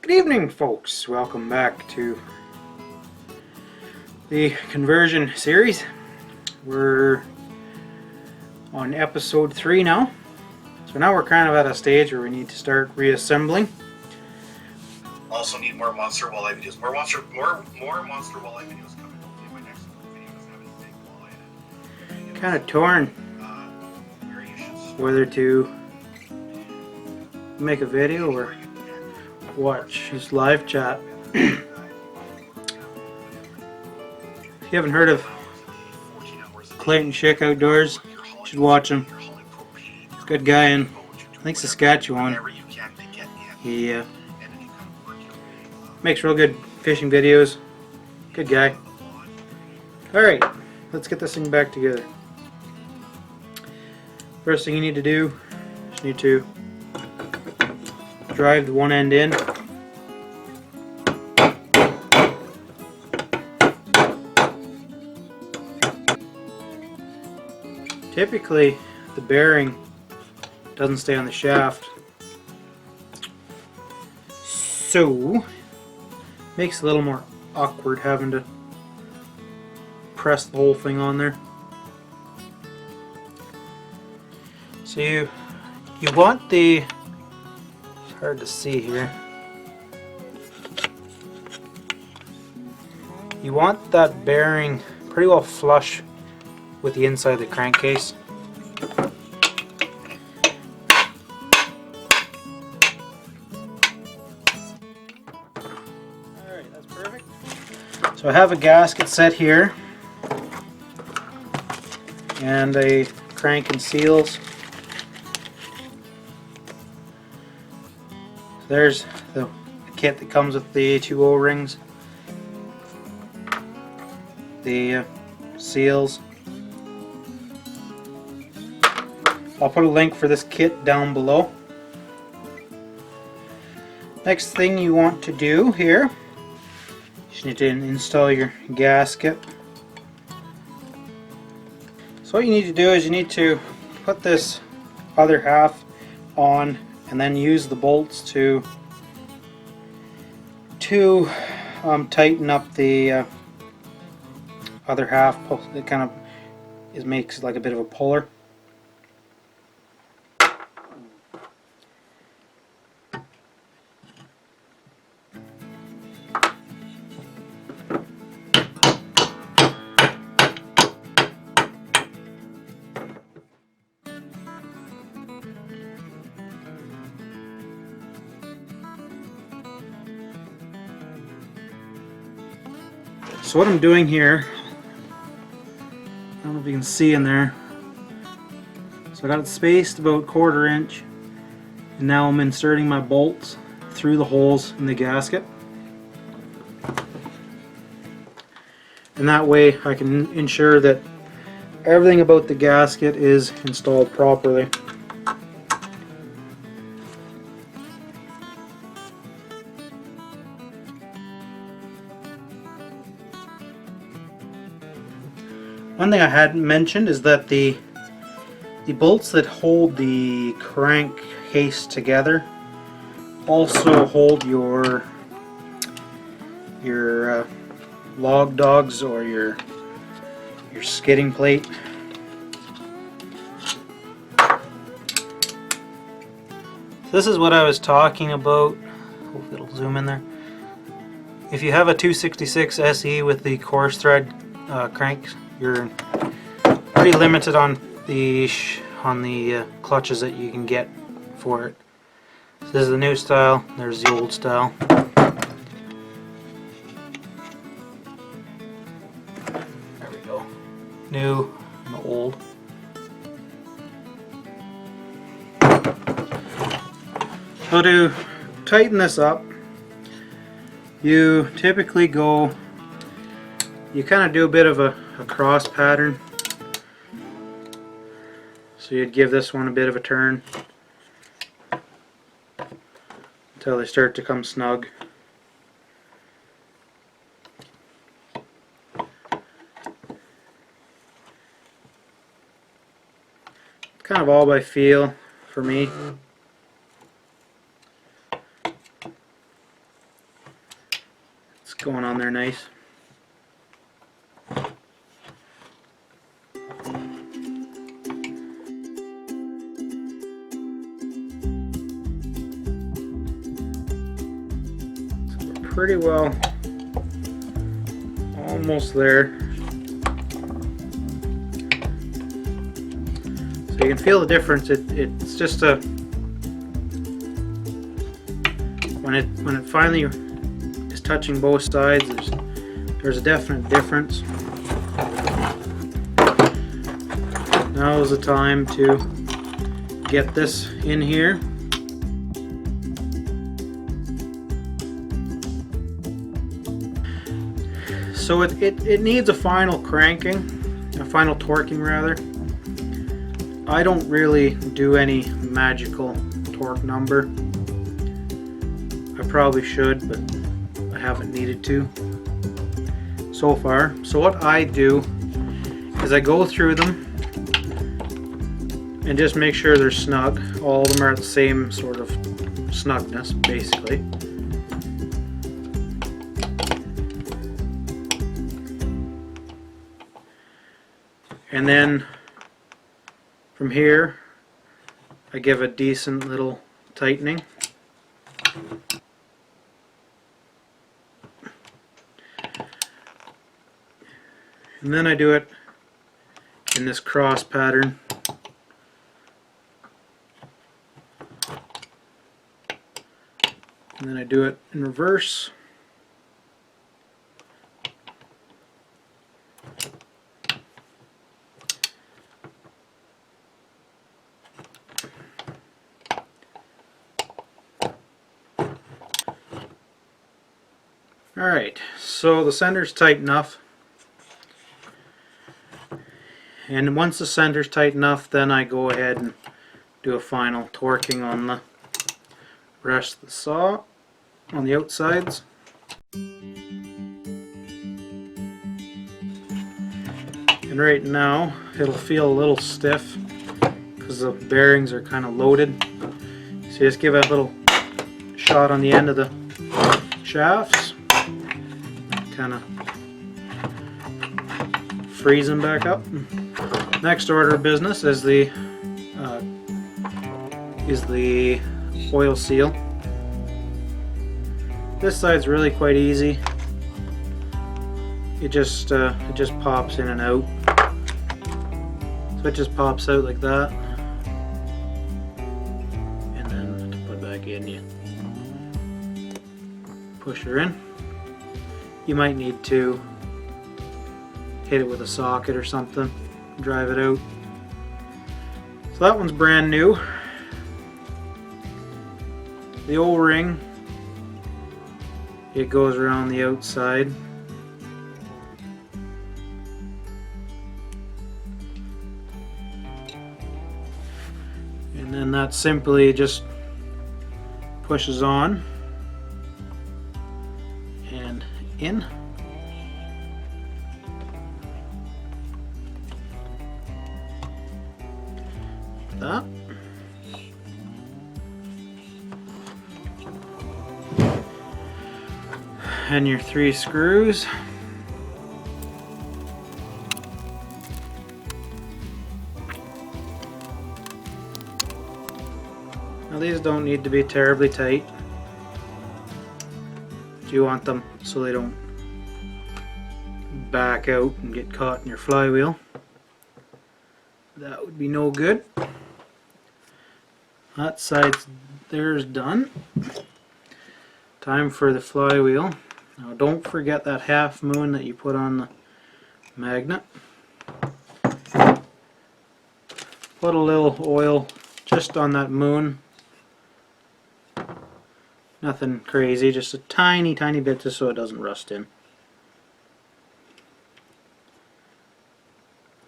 Good evening, folks. Welcome back to the conversion series. We're on episode 3 now. So now we're kind of at a stage where we need to start reassembling. Also need more monster walleye videos. More monster walleye videos coming. Hopefully my next video doesn't have any big walleye in it. Kind of torn whether to make a video or watch his live chat. If you haven't heard of Clayton Schick Outdoors, you should watch him. He's a good guy in, I think, Saskatchewan. He makes real good fishing videos. Good guy. Alright, let's get this thing back together. First thing you need to do is you need to drive the one end in. Typically the bearing doesn't stay on the shaft, so makes it a little more awkward having to press the whole thing on there. So you want the, it's hard to see here, you want that bearing pretty well flush with the inside of the crankcase. Alright, that's perfect. So I have a gasket set here and a crank and seals. There's the kit that comes with the 2 O-rings, the seals. I'll put a link for this kit down below. Next thing you want to do here, you just need to install your gasket. So what you need to do is you need to put this other half on and then use the bolts to tighten up the other half. It kind of makes like a bit of a puller. So what I'm doing here, I don't know if you can see in there, so I got it spaced about 1/4 inch, and now I'm inserting my bolts through the holes in the gasket, and that way I can ensure that everything about the gasket is installed properly. One thing I hadn't mentioned is that the bolts that hold the crankcase together also hold your log dogs or your skidding plate. This is what I was talking about. Hopefully it'll zoom in there. If you have a 266 SE with the coarse thread crank, you're pretty limited on the clutches that you can get for it. So this is the new style, there's the old style. There we go. New and old. So to tighten this up, you typically you kind of do a bit of a cross pattern. So you'd give this one a bit of a turn until they start to come snug. Kind of all by feel for me. going on there nice. So we're pretty well almost there. So you can feel the difference. It's just a when it finally is touching both sides, there's a definite difference. Now is the time to get this in here. So it needs a final cranking, a final torquing rather. I don't really do any magical torque number. I probably should, but I haven't needed to so far. So what I do is I go through them and just make sure they're snug. All of them are at the same sort of snugness, basically. And then from here, I give a decent little tightening. And then I do it in this cross pattern. And then I do it in reverse. Alright, so the center's tight enough. And once the center's tight enough, then I go ahead and do a final torquing on the rest of the saw on the outsides. And right now it'll feel a little stiff because the bearings are kind of loaded. So just give it a little shot on the end of the shafts, kind of freeze them back up. Next order of business is the oil seal. This side's really quite easy. It just pops in and out. So it just pops out like that, and then to put it back in, you push her in. You might need to hit it with a socket or something, drive it out. So that one's brand new. The O-ring, it goes around the outside. And then that simply just pushes on and in. That. And your 3 screws. Now these don't need to be terribly tight. But you want them so they don't back out and get caught in your flywheel. That would be no good. That side's there's done. Time for the flywheel. Now don't forget that half moon that you put on the magnet. Put a little oil just on that moon. Nothing crazy, just a tiny bit just so it doesn't rust in.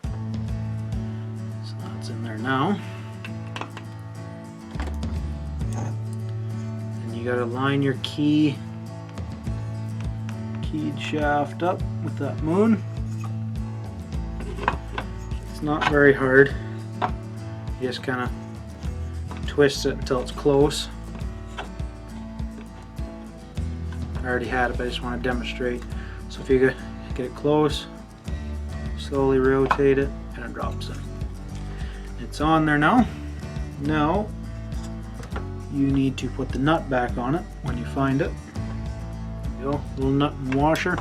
So that's in there now. And you gotta line your keyed shaft up with that moon. It's not very hard. You just kind of twist it until it's close. I already had it, but I just want to demonstrate. So if you get it close, slowly rotate it, and it drops in. It's on there now. Now you need to put the nut back on it when you find it. There you go, little nut and washer.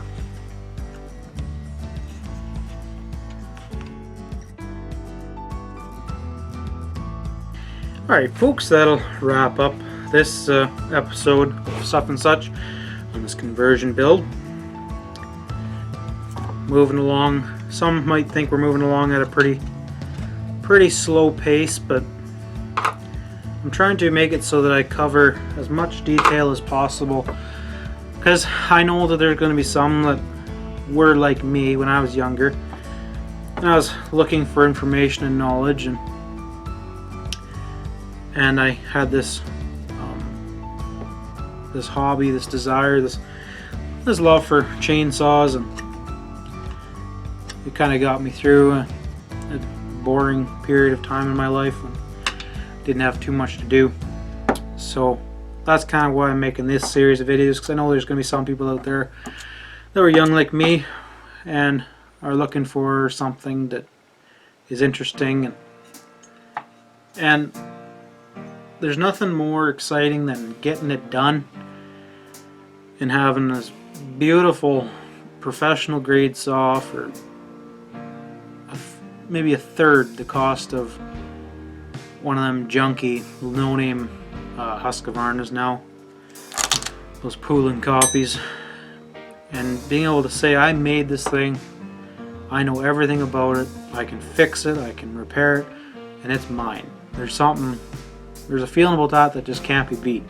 Alright folks, that'll wrap up this episode of Stuff and Such on this conversion build. Moving along, some might think we're moving along at a pretty slow pace, but I'm trying to make it so that I cover as much detail as possible, because I know that there's going to be some that were like me when I was younger and I was looking for information and knowledge, and I had this this hobby, this desire, this love for chainsaws, and it kind of got me through a boring period of time in my life when I didn't have too much to do. So that's kind of why I'm making this series of videos, because I know there's going to be some people out there that were young like me and are looking for something that is interesting, and there's nothing more exciting than getting it done and having this beautiful professional grade saw for maybe a third the cost of one of them junky no-name HUSQVARNAs now, those pooling copies, and being able to say I made this thing, I know everything about it, I can fix it, I can repair it, and it's mine. There's a feeling about that just can't be beat.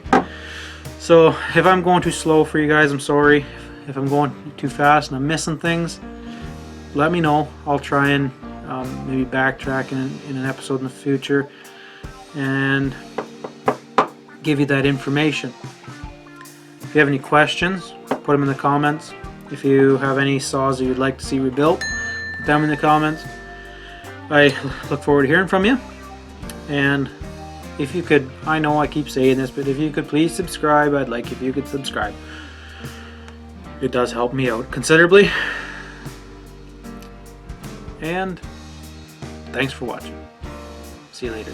So if I'm going too slow for you guys, I'm sorry. If I'm going too fast and I'm missing things, let me know. I'll try and maybe backtrack in an episode in the future and give you that information. If you have any questions, put them in the comments. If you have any saws that you'd like to see rebuilt, put them in the comments. I look forward to hearing from you. And if you could, I know I keep saying this, but if you could please subscribe, I'd like if you could subscribe. It does help me out considerably. And thanks for watching. See you later.